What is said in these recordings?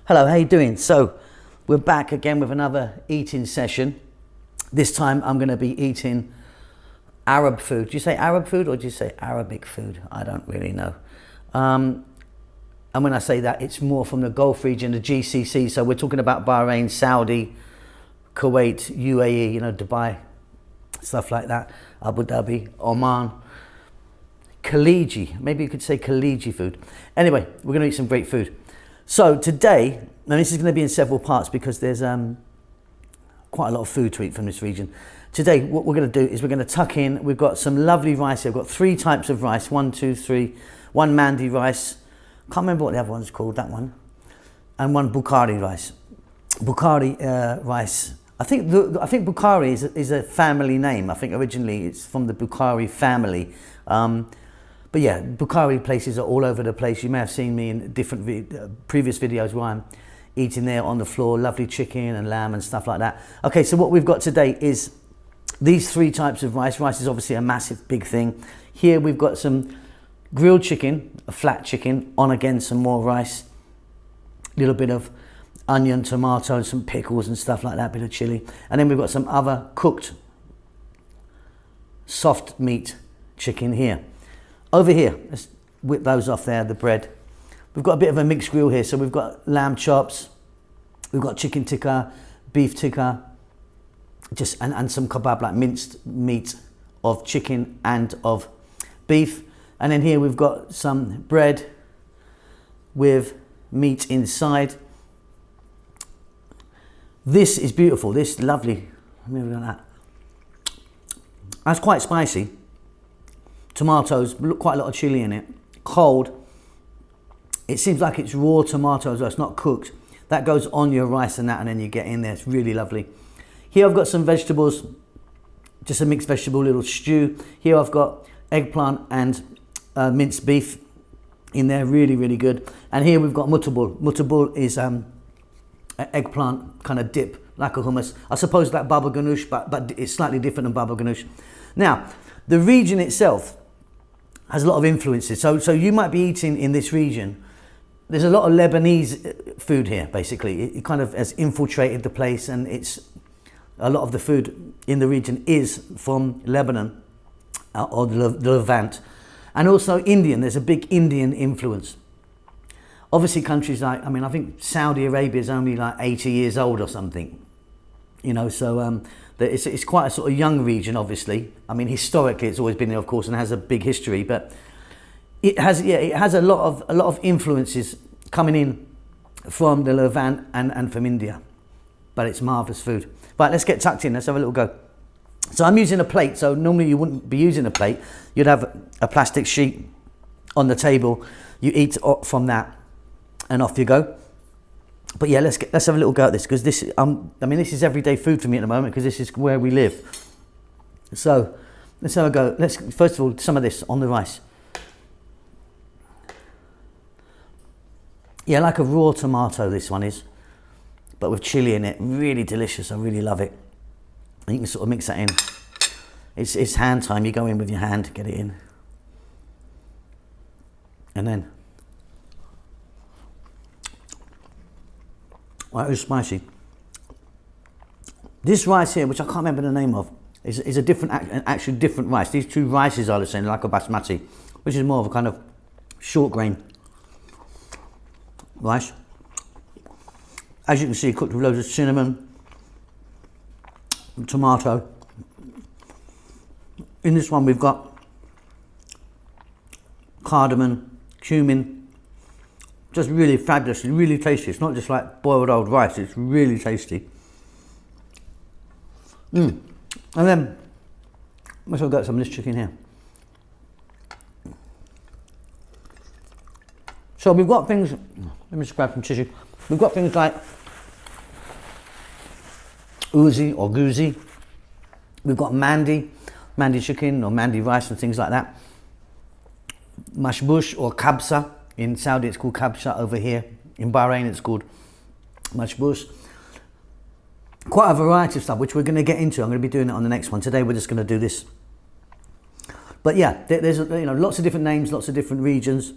Hello, how you doing? So we're back again with another eating session. This time I'm going to be eating Arab food. Do you say Arab food or do you say Arabic food? I don't really know. And when I say that, it's more from the Gulf region, the GCC. So we're talking about Bahrain, Saudi, Kuwait, UAE, Dubai, stuff like that, Abu Dhabi, Oman, Khaliji. Maybe you could say Khaliji food. Anyway, we're going to eat some great food. So today, and this is going to be in several parts because there's quite a lot of food to eat from this region. Today, what we're going to do is we're going to tuck in. We've got some lovely rice here. I've got three types of rice. One, two, three. One mandi rice. Can't remember what the other one's called, that one. And one Bukhari rice. Bukhari rice. I think Bukhari is a family name. I think originally it's from the Bukhari family. But yeah, Bukhari places are all over the place. You may have seen me in different previous videos where I'm eating there on the floor, lovely chicken and lamb and stuff like that. Okay, so what we've got today is these three types of rice. Rice is obviously a massive, big thing. Here we've got some grilled chicken, a flat chicken, on again some more rice, a little bit of onion, tomato, some pickles and stuff like that, a bit of chili. And then we've got some other cooked soft meat chicken here. Over here, let's whip those off there, the bread. We've got a bit of a mixed grill here. So we've got lamb chops, we've got chicken tikka, beef tikka, and some kebab, like minced meat of chicken and of beef. And then here we've got some bread with meat inside. This is beautiful, this is lovely. Maybe like that. That's quite spicy. Tomatoes, quite a lot of chili in it. Cold. It seems like it's raw tomatoes, it's not cooked. That goes on your rice and that, and then you get in there. It's really lovely. Here I've got some vegetables, just a mixed vegetable little stew. Here I've got eggplant and minced beef in there, really, really good. And here we've got mutabul. Mutabul is eggplant kind of dip, like a hummus. I suppose like baba ganoush, but it's slightly different than baba ganoush. Now, the region itself has a lot of influences. So you might be eating in this region. There's a lot of Lebanese food here, basically. It kind of has infiltrated the place, and it's a lot of the food in the region is from Lebanon or the Levant. And also Indian, there's a big Indian influence. Obviously countries like, I think Saudi Arabia is only like 80 years old or something. So it's quite a sort of young region, obviously. Historically it's always been there, of course, and has a big history, but it has a lot of influences coming in from the Levant and from India. But it's marvelous food. Right, let's get tucked in. Let's have a little go. So I'm using a plate. So normally you wouldn't be using a plate. You'd have a plastic sheet on the table. You eat from that, and off you go. But yeah, let's have a little go at this, because this this is everyday food for me at the moment, because this is where we live. So let's have a go. Let's first of all some of this on the rice. Yeah, like a raw tomato, this one is, but with chili in it. Really delicious. I really love it. And you can sort of mix that in. It's hand time. You go in with your hand, get it in, and then. Well, it was spicy. This rice here, which I can't remember the name of, is a different, actually different rice. These two rices are the same, like a basmati, which is more of a kind of short grain rice. As you can see, cooked with loads of cinnamon, tomato. In this one, we've got cardamom, cumin. Just really fabulous, really tasty. It's not just like boiled old rice, it's really tasty. And then, let's get some of this chicken here. So we've got things, let me just grab some tissue. We've got things like uzi or guzi. We've got mandi chicken or mandi rice and things like that. Mashbush or kabsa. In Saudi it's called kabsa. Over here in Bahrain it's called mashbush. Quite a variety of stuff, which we're going to get into. I'm going to be doing it on the next one. Today we're just going to do this. But yeah, there's lots of different names, lots of different regions,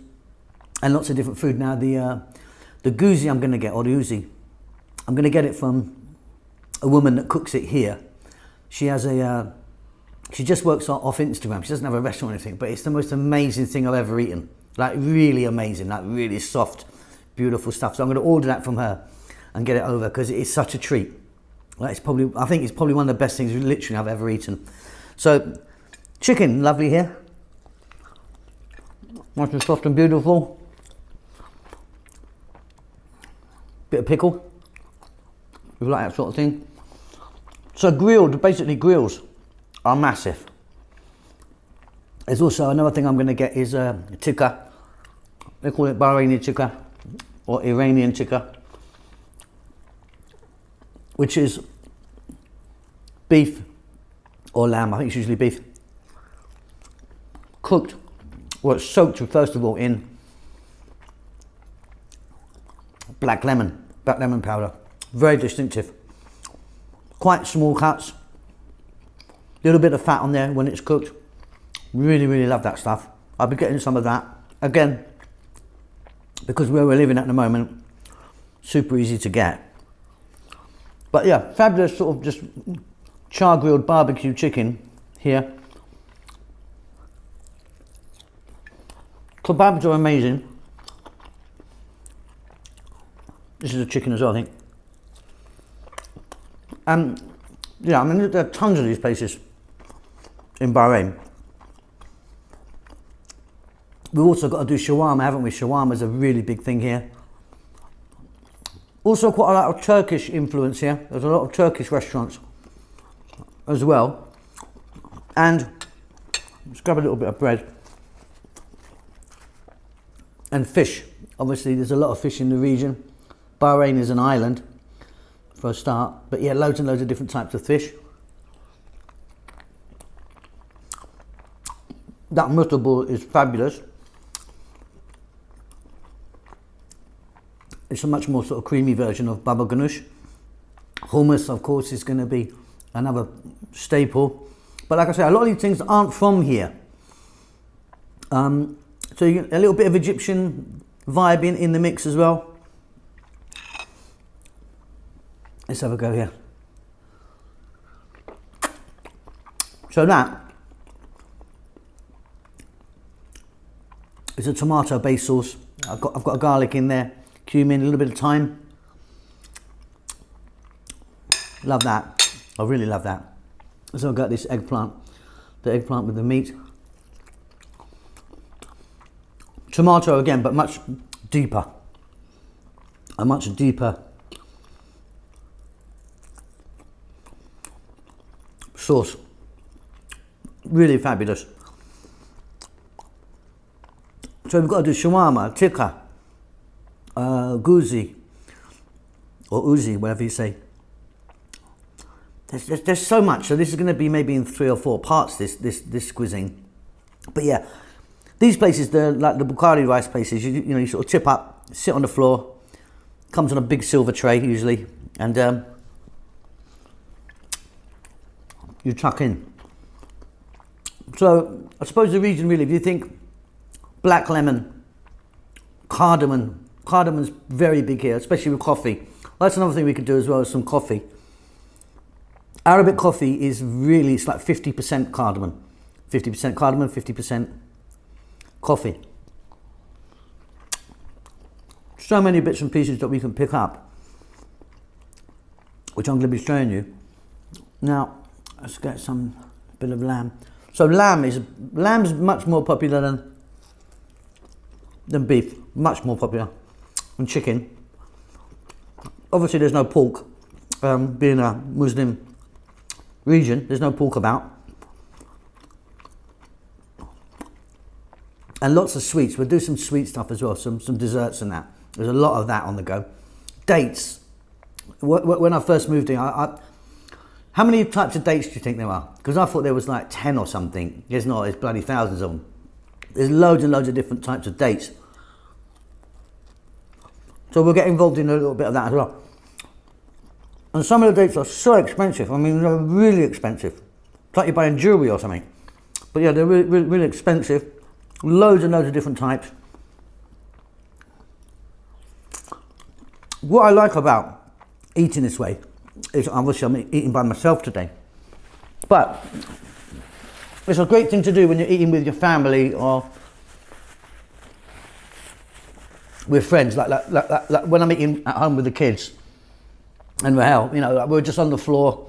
and lots of different food. Now the The goozy I'm going to get, or the uzi, I'm going to get it from a woman that cooks it here. She has a, she just works off Instagram. She doesn't have a restaurant or anything, but it's the most amazing thing I've ever eaten. Like really amazing, like really soft, beautiful stuff. So I'm going to order that from her and get it over because it is such a treat. Like it's probably, I think it's probably one of the best things literally I've ever eaten. So chicken, lovely here. Nice and soft and beautiful. Bit of pickle, if you like that sort of thing. So grilled, basically grills are massive. There's also another thing I'm going to get is Tikka. They call it Bahraini Tikka or Iranian Tikka, which is beef or lamb. I think it's usually beef. Cooked, well, it's soaked first of all in black lemon powder. Very distinctive. Quite small cuts. Little bit of fat on there when it's cooked. Really, really love that stuff. I'll be getting some of that. Again, because where we're living at the moment, super easy to get. But yeah, fabulous sort of just char grilled barbecue chicken here. Kebabs are amazing. This is a chicken as well, I think. Yeah, I mean, there are tons of these places in Bahrain. We've also got to do shawarma, haven't we? Shawarma is a really big thing here. Also quite a lot of Turkish influence here. There's a lot of Turkish restaurants as well. And let's grab a little bit of bread. And fish. Obviously there's a lot of fish in the region. Bahrain is an island for a start, but yeah, loads and loads of different types of fish. That muttabul is fabulous. It's a much more sort of creamy version of baba ganoush. Hummus, of course, is going to be another staple. But like I say, a lot of these things aren't from here. So you get a little bit of Egyptian vibe in the mix as well. Let's have a go here. So that is a tomato based sauce. I've got a garlic in there, cumin, a little bit of thyme. Love that. I really love that. So I've got this eggplant, the eggplant with the meat. Tomato again, but much deeper. A much deeper sauce. Really fabulous. So we've got to do shawarma, tikka, guzi, or uzi, whatever you say. There's so much. So this is going to be maybe in 3 or 4 parts, this cuisine. But yeah, these places, they're like the Bukhari rice places. You know, you sort of tip up, sit on the floor, comes on a big silver tray usually, and you tuck in. So I suppose the region really, if you think black lemon, cardamon's very big here, especially with coffee. Well, that's another thing we could do as well, is some coffee. Arabic coffee is really, it's like 50% cardamom. 50% cardamom, 50% coffee. So many bits and pieces that we can pick up, which I'm going to be showing you. Now, let's get some bit of lamb. So lamb's much more popular than beef, much more popular than chicken. Obviously there's no pork, being a Muslim region, there's no pork about. And lots of sweets. We'll do some sweet stuff as well, some desserts and that. There's a lot of that on the go. Dates. When I first moved in, how many types of dates do you think there are? Because I thought there was like 10 or something. There's not, there's bloody thousands of them. There's loads and loads of different types of dates. So we'll get involved in a little bit of that as well. And some of the dates are so expensive. I mean, they're really expensive. It's like you're buying jewellery or something. But yeah, they're really, really, really expensive. Loads and loads of different types. what I like about eating this way is obviously I'm eating by myself today, but it's a great thing to do when you're eating with your family or with friends, like when I'm eating at home with the kids and Rahel, you know, like we're just on the floor,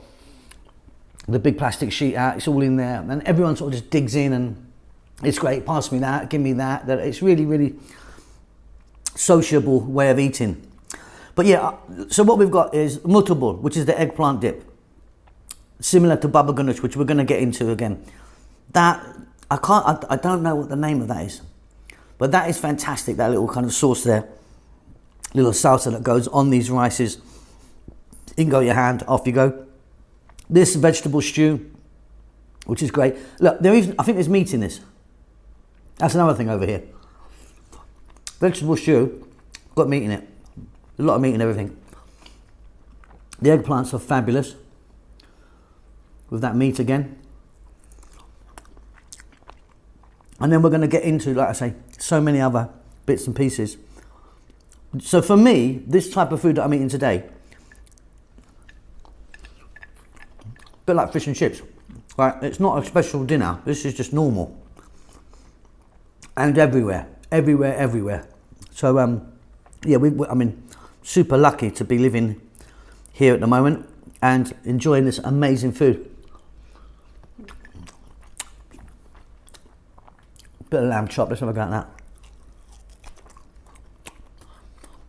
the big plastic sheet out, it's all in there, and everyone sort of just digs in and it's great, pass me that, give me that, it's really, really sociable way of eating. But yeah, so what we've got is mutterbul, which is the eggplant dip, similar to baba ganoush, which we're going to get into again. That, I don't know what the name of that is, but that is fantastic, that little kind of sauce there, little salsa that goes on these rices. In go your hand, off you go. This vegetable stew, which is great. Look, I think there's meat in this. That's another thing over here. Vegetable stew, got meat in it. A lot of meat in everything. The eggplants are fabulous. With that meat again. And then we're going to get into, like I say, so many other bits and pieces. So for me, this type of food that I'm eating today, a bit like fish and chips. Right? It's not a special dinner. This is just normal. And everywhere. So, yeah, I mean, super lucky to be living here at the moment and enjoying this amazing food. Bit of lamb chop, let's have a go at that.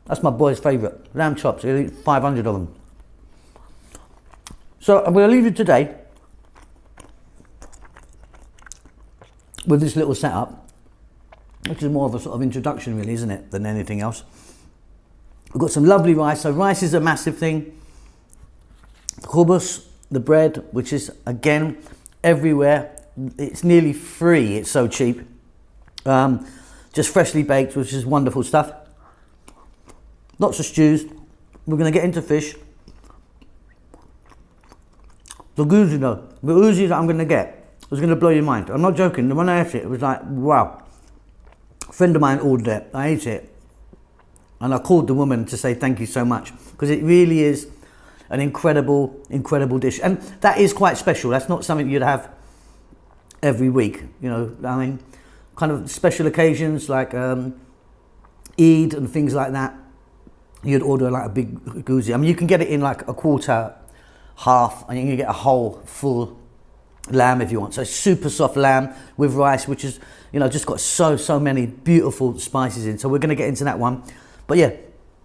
That's my boy's favourite, lamb chops. He'll eat 500 of them. So I'm going to leave you today with this little setup, which is more of a sort of introduction really, isn't it, than anything else. We've got some lovely rice, so rice is a massive thing. Hummus, the bread, which is again everywhere. It's nearly free, it's so cheap. Just freshly baked, which is wonderful stuff. Lots of stews. We're going to get into fish. The guzzi though, the guzzi that I'm going to get is going to blow your mind. I'm not joking. When I ate it, it was like, wow. A friend of mine ordered it. I ate it. And I called the woman to say thank you so much, because it really is an incredible, incredible dish. And that is quite special. That's not something you'd have every week. You know, I mean, kind of special occasions like Eid and things like that. You'd order like a big guzzi. I mean, you can get it in like a quarter, half, and you can get a whole full lamb if you want. So super soft lamb with rice, which is, you know, just got so many beautiful spices in. So we're going to get into that one. But yeah,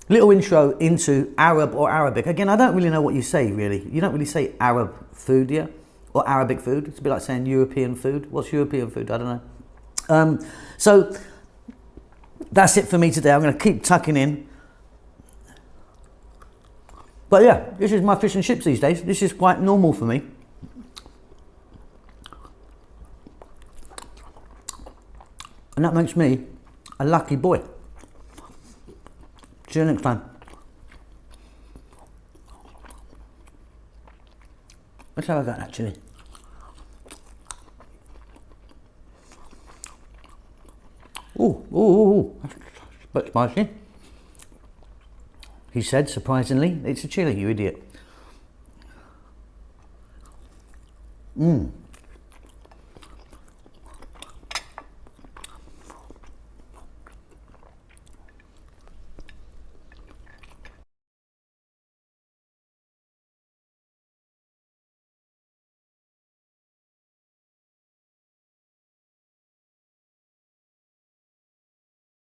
little intro into Arab or Arabic. Again, I don't really know what you say really. You don't really say Arab food, yeah? Or Arabic food. It's a bit like saying European food. What's European food? I don't know. So that's it for me today. I'm going to keep tucking in. But yeah, this is my fish and chips these days. This is quite normal for me. And that makes me a lucky boy. See you next time. Let's have a go actually. Ooh, that's a bit spicy. He said, surprisingly, it's a chili, you idiot.